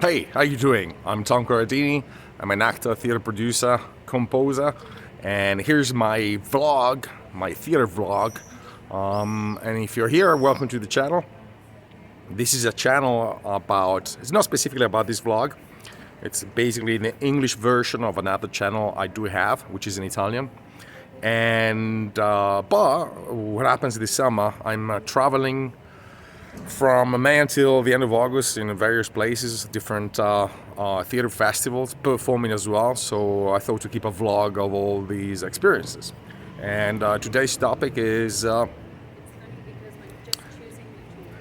Hey, how you doing? I'm Tom Corradini. I'm an actor, theater producer, composer, and here's my vlog, my theater vlog. And if you're here, welcome to the channel. This is a channel about, it's not specifically about this vlog. It's basically the English version of another channel I do have, which is in Italian. And, but what happens this summer, I'm traveling from May until the end of August in various places, different theater festivals, performing as well. So I thought to keep a vlog of all these experiences. And today's topic is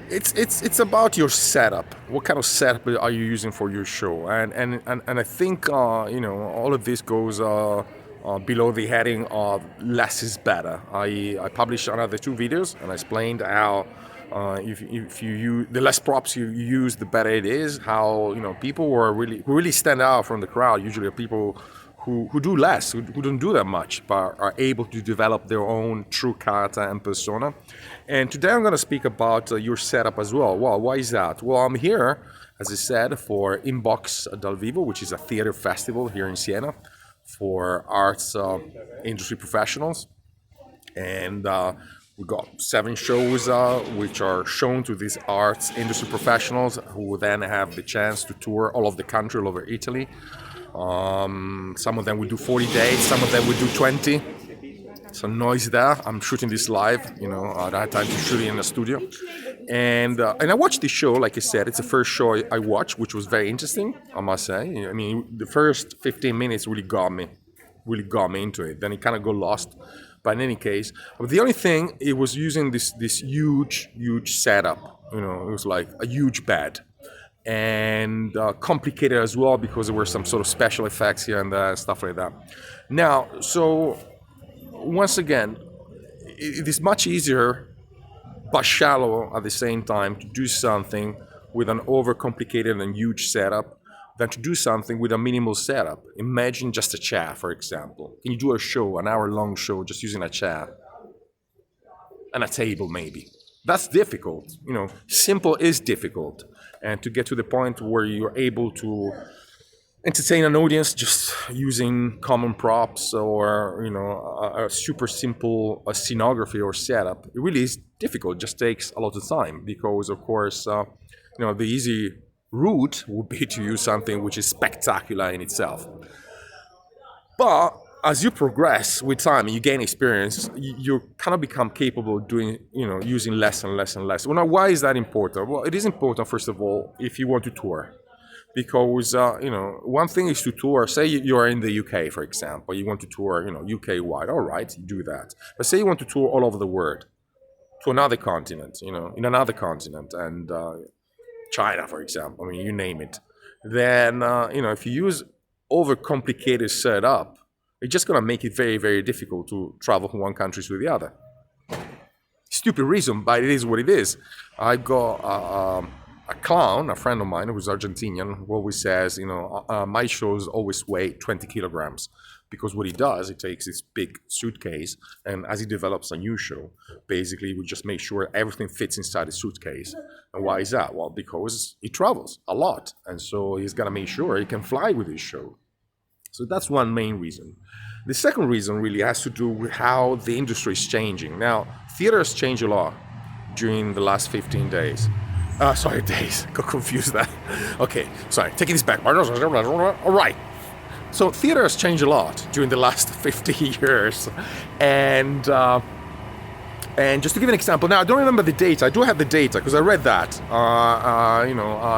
it's about your setup. What kind of setup are you using for your show? And I think all of this goes below the heading of less is better. I published another 2 videos and I explained how. If you use the less props you use, the better it is. How people who really stand out from the crowd usually are people who do less, who don't do that much, but are able to develop their own true character and persona. And today I'm going to speak about your setup as well. Well, why is that? Well, I'm here, as I said, for Inbox Dal Vivo, which is a theater festival here in Siena for arts industry professionals, and we got 7 shows which are shown to these arts industry professionals who then have the chance to tour all over the country, all over Italy. Some of them will do 40 days, some of them will do 20. Some noise there. I'm shooting this live, I had time to shoot it in the studio. And I watched this show, like I said, it's the first show I watched, which was very interesting, I must say. I mean, the first 15 minutes really got me into it. Then it kind of got lost. But in any case, the only thing, it was using this huge setup. It was like a huge bed, and complicated as well because there were some sort of special effects here and there, stuff like that. Now, so once again, it is much easier, but shallow at the same time, to do something with an overcomplicated and huge setup than to do something with a minimal setup. Imagine just a chair, for example. Can you do a show, an hour-long show, just using a chair and a table, maybe? That's difficult. Simple is difficult. And to get to the point where you're able to entertain an audience just using common props or, a super simple scenography or setup, it really is difficult. It just takes a lot of time because, of course, the easy route would be to use something which is spectacular in itself. But as you progress with time and you gain experience, you kind of become capable of doing, using less and less and less. Well, now, why is that important? Well, it is important, first of all, if you want to tour. Because, one thing is to tour, say you are in the UK, for example, you want to tour, UK-wide, all right, you do that. But say you want to tour all over the world, to another continent, in another continent, and China, for example, I mean, you name it. Then, if you use overcomplicated setup, it's just going to make it very, very difficult to travel from one country to the other. Stupid reason, but it is what it is. I got a clown, a friend of mine who's Argentinian, who always says, my shows always weigh 20 kilograms. Because what he does, he takes this big suitcase, and as he develops a new show, basically we just make sure everything fits inside the suitcase. And why is that? Well, because he travels a lot, and so he's got to make sure he can fly with his show. So that's one main reason. The second reason really has to do with how the industry is changing. Now, theater has changed a lot during the last 15 days. Days. Got confused there. Okay, sorry, taking this back. All right. So theater has changed a lot during the last 50 years. And just to give an example, now I don't remember the data. I do have the data because I read that.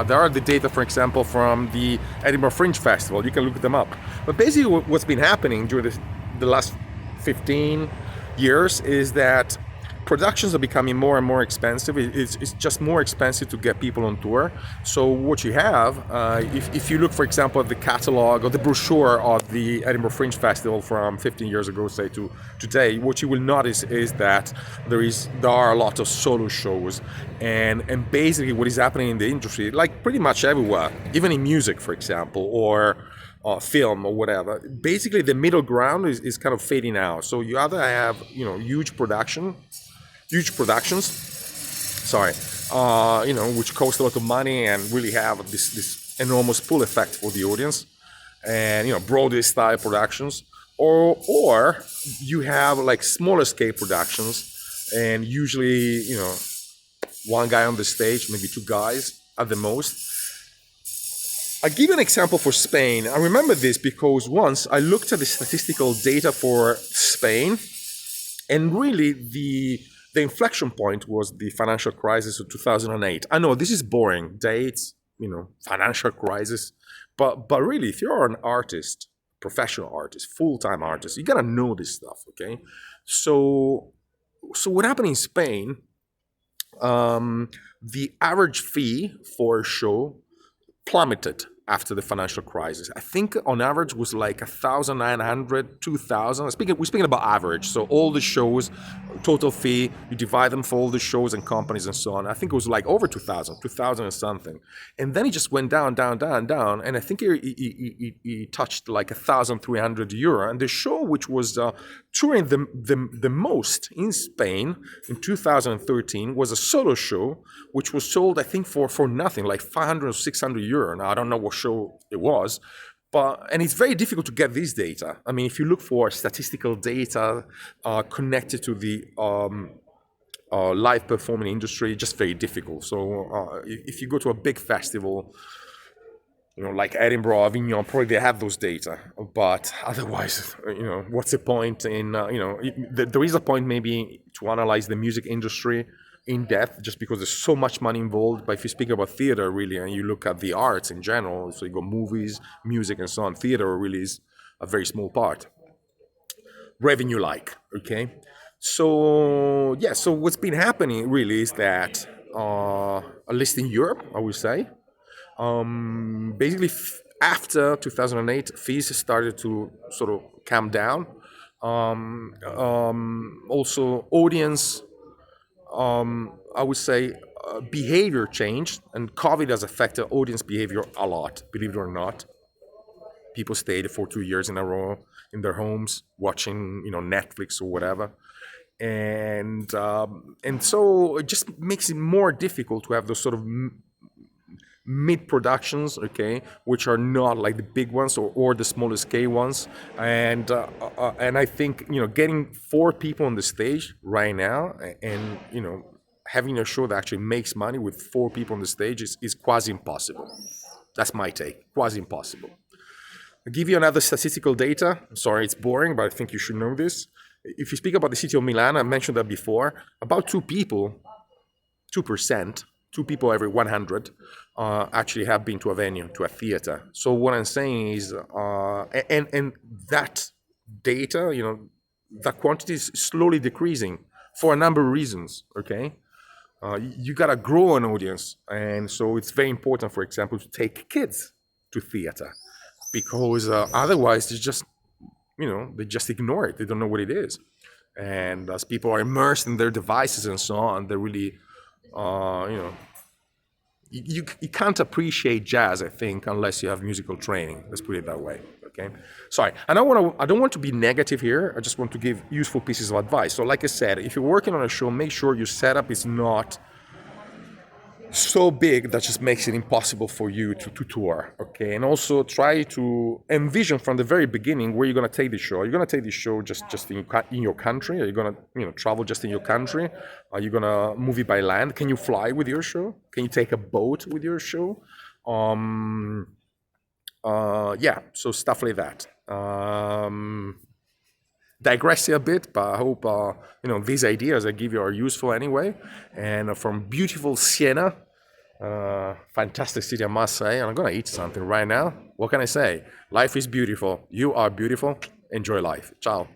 There are the data, for example, from the Edinburgh Fringe Festival. You can look them up. But basically what's been happening during the last 15 years is that productions are becoming more and more expensive. It's just more expensive to get people on tour. So what you have, if you look, for example, at the catalog or the brochure of the Edinburgh Fringe Festival from 15 years ago, say, to today, what you will notice is that there are a lot of solo shows. And basically what is happening in the industry, like pretty much everywhere, even in music, for example, or film or whatever, basically the middle ground is kind of fading out. So you either have, huge productions, which cost a lot of money and really have this enormous pull effect for the audience, and Broadway style productions, or you have like smaller scale productions, and usually one guy on the stage, maybe two guys at the most. I'll give you an example for Spain. I remember this because once I looked at the statistical data for Spain, and really the inflection point was the financial crisis of 2008. I know this is boring, dates, financial crisis, but really, if you're an artist, professional artist, full-time artist, you gotta know this stuff, okay? So what happened in Spain? The average fee for a show plummeted after the financial crisis. I think on average was like 1,900, 2,000. We're speaking about average. So all the shows, total fee, you divide them for all the shows and companies and so on. I think it was like over 2,000, 2,000 and something. And then it just went down, down, down, down. And I think he touched like 1,300 euro. And the show which was touring the most in Spain in 2013 was a solo show, which was sold, I think, for nothing, like 500 or 600 euro. Now, I don't know what show it was, and it's very difficult to get this data. I mean, if you look for statistical data connected to the live performing industry, just very difficult. So if you go to a big festival, like Edinburgh, Avignon, probably they have those data. But otherwise, what's the point in, there is a point maybe to analyze the music industry in depth, just because there's so much money involved. But if you speak about theater really, and you look at the arts in general, so you go movies, music and so on, theater really is a very small part. Revenue-like, okay? So what's been happening really is that, at least in Europe, I would say, basically after 2008, fees started to sort of calm down. Also, audience, I would say, behavior changed, and COVID has affected audience behavior a lot, believe it or not. People stayed for 2 years in a row in their homes watching, Netflix or whatever. And so it just makes it more difficult to have those sort of mid productions, okay, which are not like the big ones or the smaller scale ones. And I think getting 4 people on the stage right now, and having a show that actually makes money with 4 people on the stage is quasi impossible. That's my take. Quasi impossible. I'll give you another statistical data. Sorry, it's boring, but I think you should know this. If you speak about the city of Milan, I mentioned that before, about 2%, 2 people every 100 actually have been to a venue, to a theater. So what I'm saying is, and that data, that quantity is slowly decreasing for a number of reasons, okay? You gotta grow an audience. And so it's very important, for example, to take kids to theater, because otherwise they just ignore it. They don't know what it is. And as people are immersed in their devices and so on, they're really, you can't appreciate jazz, I think, unless you have musical training. Let's put it that way. Okay. Sorry, I don't want to be negative here. I just want to give useful pieces of advice. So, like I said, if you're working on a show, make sure your setup is not so big that just makes it impossible for you to tour. Okay, and also try to envision from the very beginning where you're gonna take the show. Are you gonna take the show just in your country? Are you gonna travel just in your country? Are you gonna move it by land? Can you fly with your show? Can you take a boat with your show? So stuff like that. Digress a bit, but I hope these ideas I give you are useful anyway. And from beautiful Siena, fantastic city, I must say, and I'm gonna eat something right now. What can I say? Life is beautiful. You are beautiful. Enjoy life. Ciao.